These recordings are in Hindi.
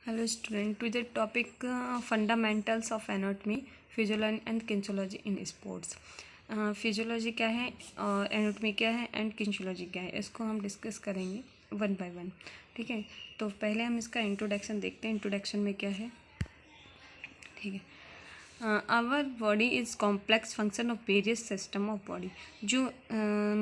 Hello student, to the topic fundamentals of anatomy, physiology and kinesiology in sports. Physiology क्या है और एनाटॉमी क्या है एंड किंशियोलॉजी क्या है, इसको हम डिस्कस करेंगे वन बाय वन. ठीक है, तो पहले हम इसका इंट्रोडक्शन देखते हैं. इंट्रोडक्शन में क्या है, ठीक है. Our body is complex function of various system of body. जो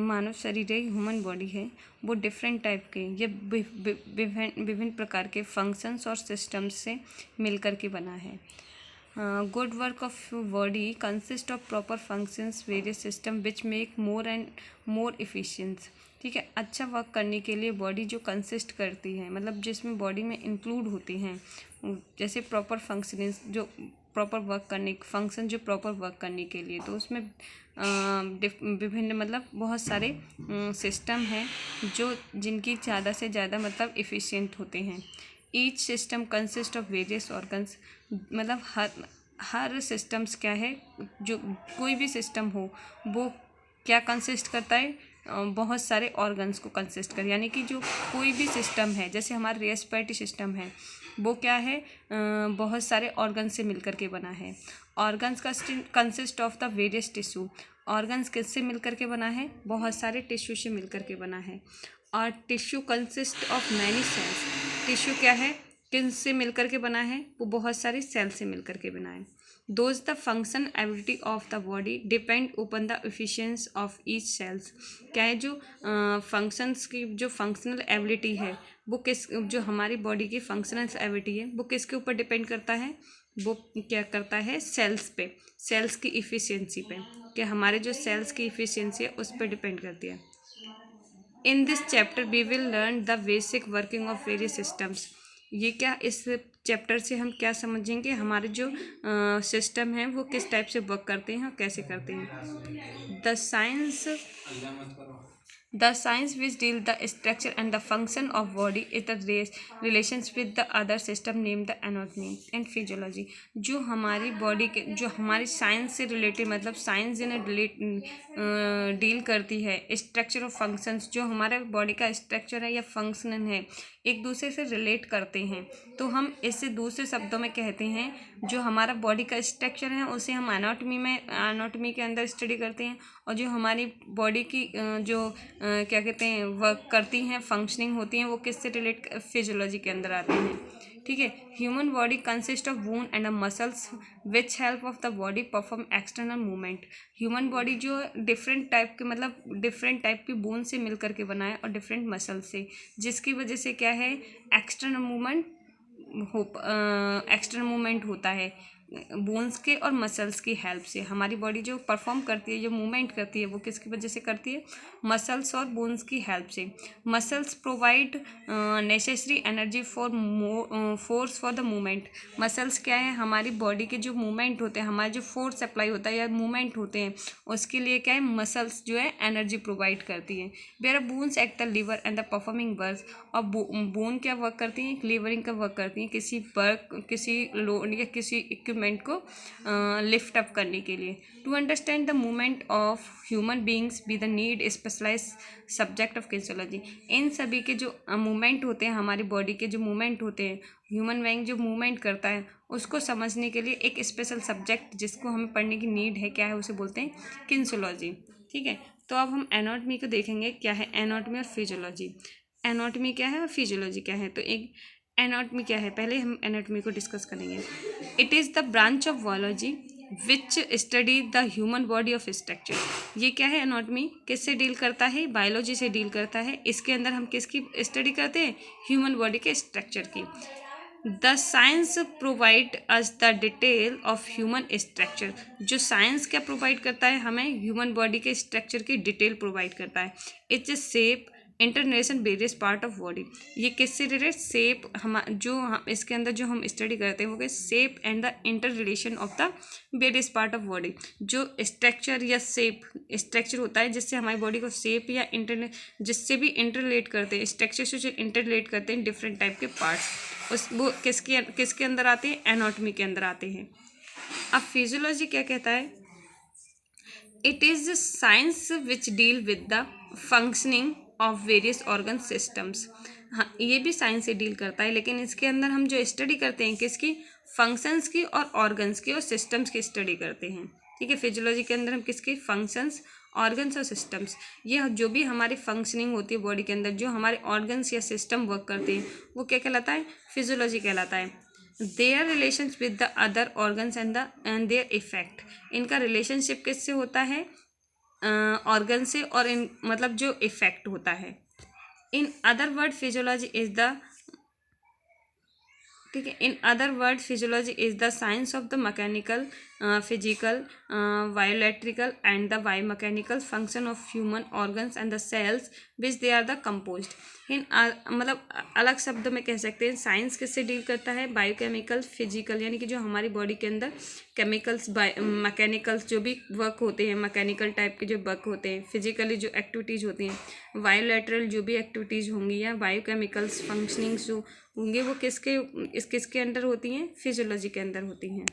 मानव शरीर है, ह्यूमन बॉडी है, वो डिफरेंट टाइप के ये विभिन्न प्रकार के फंक्शंस और सिस्टम्स से मिलकर के बना है. Good work of body consist of proper functions various system which make more and more efficiency. ठीक है, अच्छा वर्क करने के लिए बॉडी जो कंसिस्ट करती है, मतलब जिसमें बॉडी में इंक्लूड होती हैं, जैसे प्रॉपर फंक्शनिंग, जो प्रॉपर वर्क करने फंक्शन जो प्रॉपर वर्क करने के लिए, तो उसमें विभिन्न मतलब बहुत सारे सिस्टम हैं जो जिनकी ज़्यादा से ज़्यादा मतलब इफ़िशिएंट होते हैं. Each system consist of various organs. मतलब हर सिस्टम्स क्या है, जो कोई भी सिस्टम हो वो क्या कंसिस्ट करता है, बहुत सारे ऑर्गन्स को कंसिस्ट कर, यानी कि जो कोई भी सिस्टम है, जैसे हमारा रेस्पिरेटरी सिस्टम है, वो क्या है, बहुत सारे ऑर्गन्स से मिलकर के बना है. ऑर्गन्स का consist of the various tissue. Organs किससे मिलकर के बना है, बहुत सारे टिश्यू से मिलकर के बना है. और tissue consist of many cells. Tissue क्या है, किन से मिलकर के बना है, वो बहुत सारे सेल से मिलकर के बना है. Those the function ability of the body depend upon the efficiency of each cells. क्या है, जो फंक्शंस की जो फंक्शनल एबिलिटी है, वो किस, जो हमारी बॉडी की फंक्शनल एबिलिटी है, वो किसके ऊपर डिपेंड करता है, वो क्या करता है, सेल्स पे, सेल्स की इफ़िशियंसी पे, कि हमारे जो सेल्स की इफ़िशियंसी है उस पर डिपेंड करती है. In this chapter we will learn the basic working of various systems. ये क्या, इस चैप्टर से हम क्या समझेंगे, हमारे जो सिस्टम हैं वो किस टाइप से वर्क करते हैं और कैसे करते हैं. The science which deal the structure and the function of body is the relations with the other system named the anatomy and physiology. जो हमारी बॉडी के, जो हमारी साइंस से रिलेटेड, मतलब साइंस जिन्हें डील करती है स्ट्रक्चर ऑफ फंक्शंस, जो हमारे बॉडी का स्ट्रक्चर है या फंक्शन है, एक दूसरे से रिलेट करते हैं, तो हम इससे दूसरे शब्दों में कहते हैं, जो हमारा बॉडी का स्ट्रक्चर है उसे हम एनाटॉमी के अंदर स्टडी करते हैं, और जो हमारी बॉडी की जो क्या कहते हैं वर्क करती हैं, फंक्शनिंग होती हैं, वो किससे रिलेट, फिजियोलॉजी के अंदर आते हैं. ठीक है. Human body consist of bone and muscles which help of the body perform external movement. Human body जो डिफरेंट टाइप के, मतलब डिफरेंट टाइप की बोन से मिल करके बना है और डिफरेंट मसल से, जिसकी वजह से क्या है, एक्सटर्नल मूवमेंट होता है. बोन्स के और मसल्स की हेल्प से हमारी बॉडी जो परफॉर्म करती है, जो मूवमेंट करती है, वो किसकी वजह से करती है, मसल्स और बोन्स की हेल्प से. Muscles provide necessary energy for force for the movement. Muscles क्या है, हमारी बॉडी के जो मूवमेंट होते हैं, हमारे जो फोर्स सप्लाई होता है या मूवमेंट होते हैं, उसके लिए क्या है, मसल्स जो है एनर्जी प्रोवाइड करती हैं. Where bones act the lever and the performing work. और बोन क्या वर्क करती हैं, लीवरिंग का वर्क करती हैं, किसी लोड या किसी इक्विपमेंट को लिफ्ट अप करने के लिए. To understand the movement of human beings be the need specialise subject of kinesiology. इन सभी के जो मूवमेंट होते हैं, हमारी बॉडी के जो मूवमेंट होते हैं, ह्यूमन बीइंग जो मूवमेंट करता है, उसको समझने के लिए एक स्पेशल सब्जेक्ट जिसको हमें पढ़ने की नीड है, क्या है, उसे बोलते हैं किंसियोलॉजी. ठीक है, तो अब हम एनाटॉमी को देखेंगे, क्या है एनाटॉमी और फिजियोलॉजी. एनाटॉमी क्या है और फिजियोलॉजी क्या है. तो एक एनाटॉमी क्या है, पहले हम एनाटॉमी को डिस्कस करेंगे. It is the branch of biology which study the human body of structure. ये क्या है, एनाटॉमी किससे डील करता है, बायोलॉजी से डील करता है. इसके अंदर हम किसकी स्टडी करते हैं, ह्यूमन बॉडी के स्ट्रक्चर की. The science provide us the detail of human structure. जो साइंस क्या प्रोवाइड करता है, हमें ह्यूमन बॉडी के स्ट्रक्चर की डिटेल प्रोवाइड करता है. इट्स शेप इंटरनेशन वेरियस पार्ट ऑफ बॉडी. ये किससे रिलेटेड, शेप, हम इसके अंदर जो हम स्टडी करते हैं वो क्या, shape and the inter relation of the various part of body. जो स्ट्रक्चर या शेप, स्ट्रक्चर होता है जिससे हमारी बॉडी को शेप या जिससे भी इंटरलेट करते हैं, स्ट्रक्चर से जो इंटरलेट करते हैं डिफरेंट टाइप के पार्ट्स, वो किसके अंदर आते हैं, एनाटॉमी के अंदर आते हैं. अब फिजियोलॉजी क्या कहता है, it is science which deal with the functioning of various organ systems. हाँ, ये भी साइंस से डील करता है, लेकिन इसके अंदर हम जो स्टडी करते हैं किसकी, फंक्शंस की और ऑर्गन्स की और सिस्टम्स की स्टडी करते हैं। ठीक है, फिजियोलॉजी के अंदर हम किसकी, फंक्शंस, ऑर्गन्स और सिस्टम्स, ये जो भी हमारी फंक्शनिंग होती है बॉडी के अंदर, जो हमारे ऑर्गन्स या सिस्टम वर्क करते हैं, वो क्या कहलाता है, फिजियोलॉजी कहलाता है। Their relations with the other organs and their effect, इनका रिलेशनशिप किससे होता है, ऑर्गन से, और इन मतलब जो इफेक्ट होता है। In other word physiology is the, ठीक है, in other word physiology is the science of the mechanical, physical, bioelectrical and the biomechanical function of human organs and the cells which they are the composed. In मतलब अलग शब्द में कह सकते हैं साइंस किससे डील करता है, बायोकेमिकल, फिजिकल, यानी कि जो हमारी बॉडी के अंदर केमिकल्स, मैकेनिकल्स जो भी वर्क होते हैं, मैकेनिकल टाइप के जो वर्क होते हैं, फिजिकली जो एक्टिविटीज़ होती हैं, बायोलैटरल जो भी एक्टिविटीज़ होंगी, या बायोकेमिकल्स फंक्शनिंग्स जो होंगे, वो किसके अंडर होती हैं, फिजियोलॉजी के अंदर होती हैं।